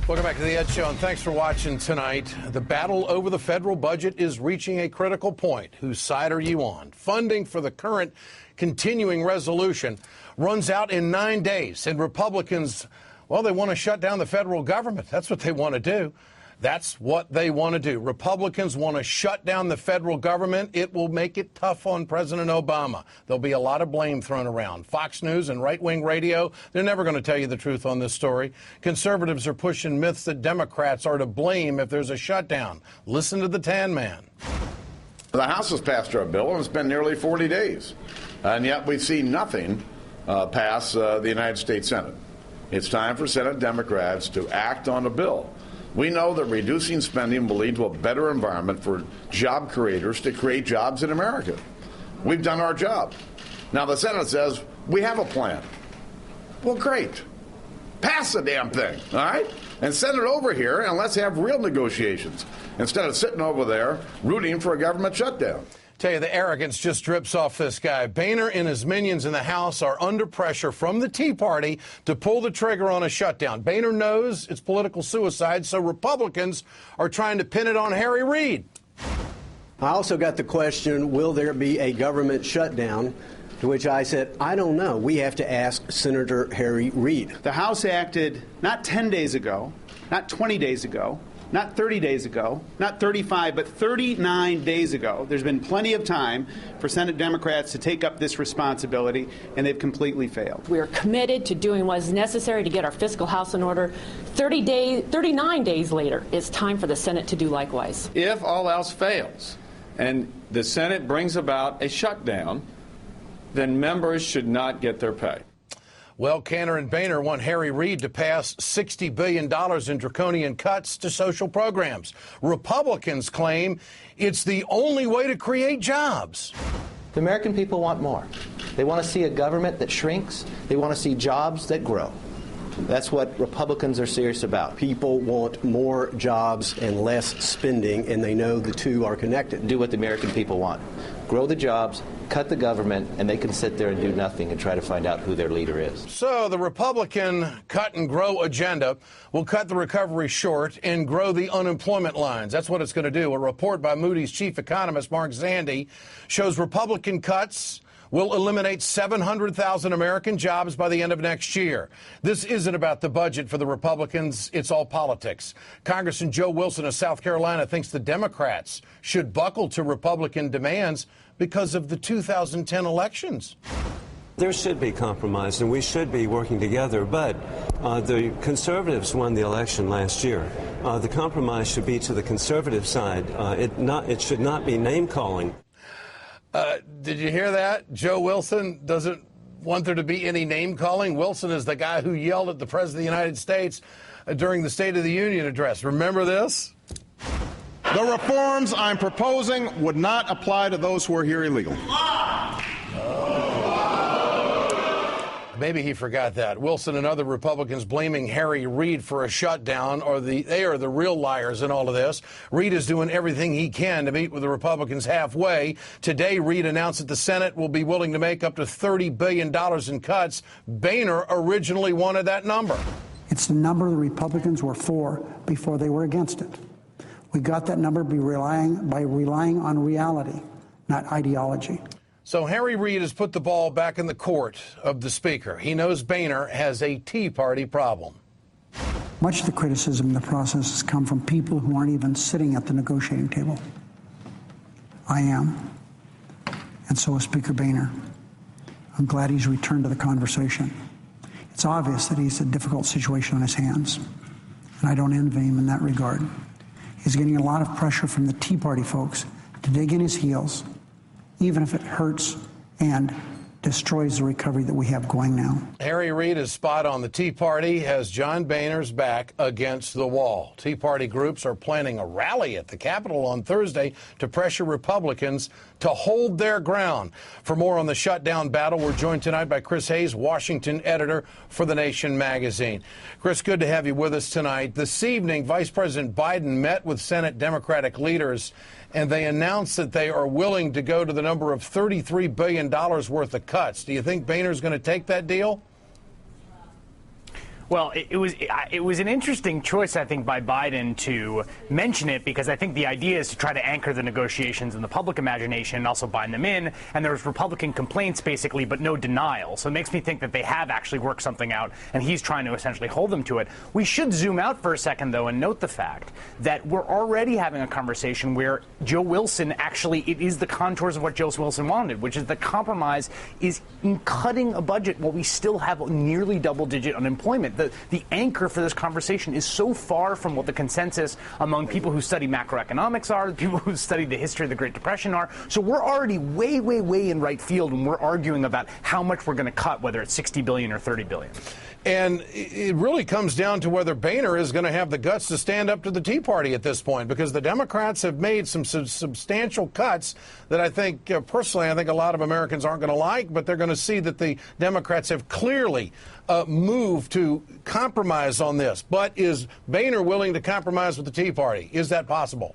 Welcome back to the Ed Show, and thanks for watching tonight. The battle over the federal budget is reaching a critical point. Whose side are you on? Funding for the current continuing resolution runs out in 9 days, and Republicans, well, they want to shut down the federal government. That's what they want to do. That's what they want to do. Republicans want to shut down the federal government. It will make it tough on President Obama. There'll be a lot of blame thrown around. Fox News and right-wing radio, they're never going to tell you the truth on this story. Conservatives are pushing myths that Democrats are to blame if there's a shutdown. Listen to the Tan Man. The House has passed our bill, and it's been nearly 40 days. And yet we see nothing pass the United States Senate. It's time for Senate Democrats to act on a bill. We know that reducing spending will lead to a better environment for job creators to create jobs in America. We've done our job. Now the Senate says, we have a plan. Well, great. Pass the damn thing, all right? And send it over here, and let's have real negotiations instead of sitting over there rooting for a government shutdown. Tell you, the arrogance just drips off this guy. Boehner and his minions in the House are under pressure from the Tea Party to pull the trigger on a shutdown. Boehner knows it's political suicide, so Republicans are trying to pin it on Harry Reid. I also got the question, will there be a government shutdown? To which I said, I don't know. We have to ask Senator Harry Reid. The House acted not 10 days ago, not 20 days ago, not 30 days ago, not 35, but 39 days ago. There's been plenty of time for Senate Democrats to take up this responsibility, and they've completely failed. We are committed to doing what is necessary to get our fiscal house in order. 39 days later, it's time for the Senate to do likewise. If all else fails and the Senate brings about a shutdown, then members should not get their pay. Well, Cantor and Boehner want Harry Reid to pass $60 billion in draconian cuts to social programs. Republicans claim it's the only way to create jobs. The American people want more. They want to see a government that shrinks. They want to see jobs that grow. That's what Republicans are serious about. People want more jobs and less spending, and they know the two are connected. Do what the American people want. Grow the jobs, cut the government, and they can sit there and do nothing and try to find out who their leader is. So the Republican cut and grow agenda will cut the recovery short and grow the unemployment lines. That's what it's going to do. A report by Moody's chief economist, Mark Zandi, shows Republican cuts will eliminate 700,000 American jobs by the end of next year. This isn't about the budget for the Republicans. It's all politics. Congressman Joe Wilson of South Carolina thinks the Democrats should buckle to Republican demands because of the 2010 elections. There should be compromise, and we should be working together, but the conservatives won the election last year. The compromise should be to the conservative side. It should not be name-calling. Did you hear that? Joe Wilson doesn't want there to be any name-calling. Wilson is the guy who yelled at the President of the United States during the State of the Union address. Remember this? The reforms I'm proposing would not apply to those who are here illegally. Maybe he forgot that. Wilson and other Republicans blaming Harry Reid for a shutdown, they are the real liars in all of this. Reid is doing everything he can to meet with the Republicans halfway. Today, Reid announced that the Senate will be willing to make up to $30 billion in cuts. Boehner originally wanted that number. It's the number the Republicans were for before they were against it. We got that number by relying on reality, not ideology. So Harry Reid has put the ball back in the court of the Speaker. He knows Boehner has a Tea Party problem. Much of the criticism in the process has come from people who aren't even sitting at the negotiating table. I am, and so is Speaker Boehner. I'm glad he's returned to the conversation. It's obvious that he's a difficult situation on his hands, and I don't envy him in that regard. He's getting a lot of pressure from the Tea Party folks to dig in his heels, even if it hurts and destroys the recovery that we have going now. Harry Reid is spot on. The Tea Party has John Boehner's back against the wall. Tea Party groups are planning a rally at the Capitol on Thursday to pressure Republicans to hold their ground. For more on the shutdown battle, we're joined tonight by Chris Hayes, Washington editor for The Nation magazine. Chris, good to have you with us tonight. This evening, Vice President Biden met with Senate Democratic leaders, and they announced that they are willing to go to the number of $33 billion worth of cuts. Do you think Boehner's going to take that deal? Well, it was an interesting choice, I think, by Biden to mention it, because I think the idea is to try to anchor the negotiations in the public imagination and also bind them in. And there's Republican complaints, basically, but no denial. So it makes me think that they have actually worked something out, and he's trying to essentially hold them to it. We should zoom out for a second, though, and note the fact that we're already having a conversation where Joe Wilson actually, it is the contours of what Joe Wilson wanted, which is the compromise is in cutting a budget while we still have nearly double-digit unemployment. The anchor for this conversation is so far from what the consensus among people who study macroeconomics are, people who study the history of the Great Depression are. So we're already way, way, way in right field when we're arguing about how much we're going to cut, whether it's $60 billion or $30 billion. And it really comes down to whether Boehner is going to have the guts to stand up to the Tea Party at this point, because the Democrats have made some substantial cuts that I think, personally, I think a lot of Americans aren't going to like, but they're going to see that the Democrats have clearly moved to compromise on this. But is Boehner willing to compromise with the Tea Party? Is that possible?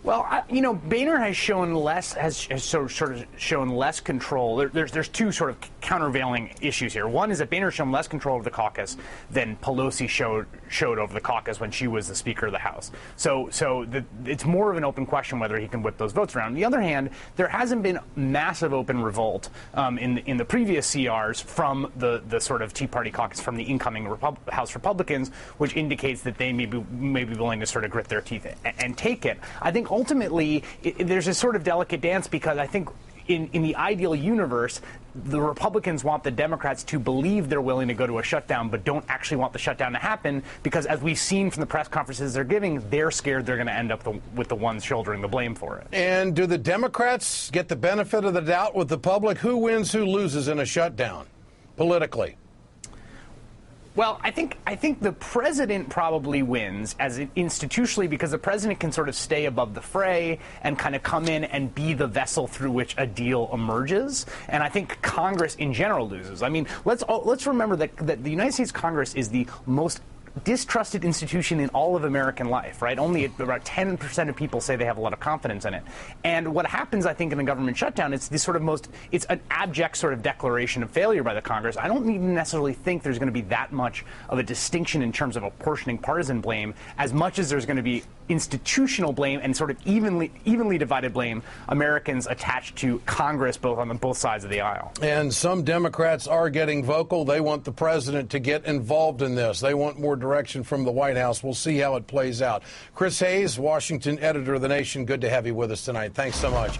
Well, Boehner has shown less, sort of shown less control. There's two sort of countervailing issues here. One is that Boehner has shown less control of the caucus than Pelosi showed over the caucus when she was the Speaker of the House. So it's more of an open question whether he can whip those votes around. On the other hand, there hasn't been massive open revolt in the previous CRs from the sort of Tea Party caucus, from the incoming House Republicans, which indicates that they may be willing to sort of grit their teeth and take it. I think ultimately there's a sort of delicate dance, because I think in the ideal universe, the Republicans want the Democrats to believe they're willing to go to a shutdown, but don't actually want the shutdown to happen, because as we've seen from the press conferences they're giving, they're scared they're going to end up with the ones shouldering the blame for it. And do the Democrats get the benefit of the doubt with the public? Who wins, who loses in a shutdown politically? Well, I think the president probably wins as institutionally, because the president can sort of stay above the fray and kind of come in and be the vessel through which a deal emerges. And I think Congress in general loses. I mean, let's remember that the United States Congress is the most distrusted institution in all of American life, right? Only about 10% of people say they have a lot of confidence in it. And what happens, I think, in a government shutdown, it's an abject sort of declaration of failure by the Congress. I don't even necessarily think there's going to be that much of a distinction in terms of apportioning partisan blame, as much as there's going to be institutional blame and sort of evenly divided blame, Americans attached to Congress, on both sides of the aisle. And some Democrats are getting vocal. They want the president to get involved in this. They want more direction from the White House. We'll see how it plays out. Chris Hayes, Washington editor of The Nation, good to have you with us tonight. Thanks so much.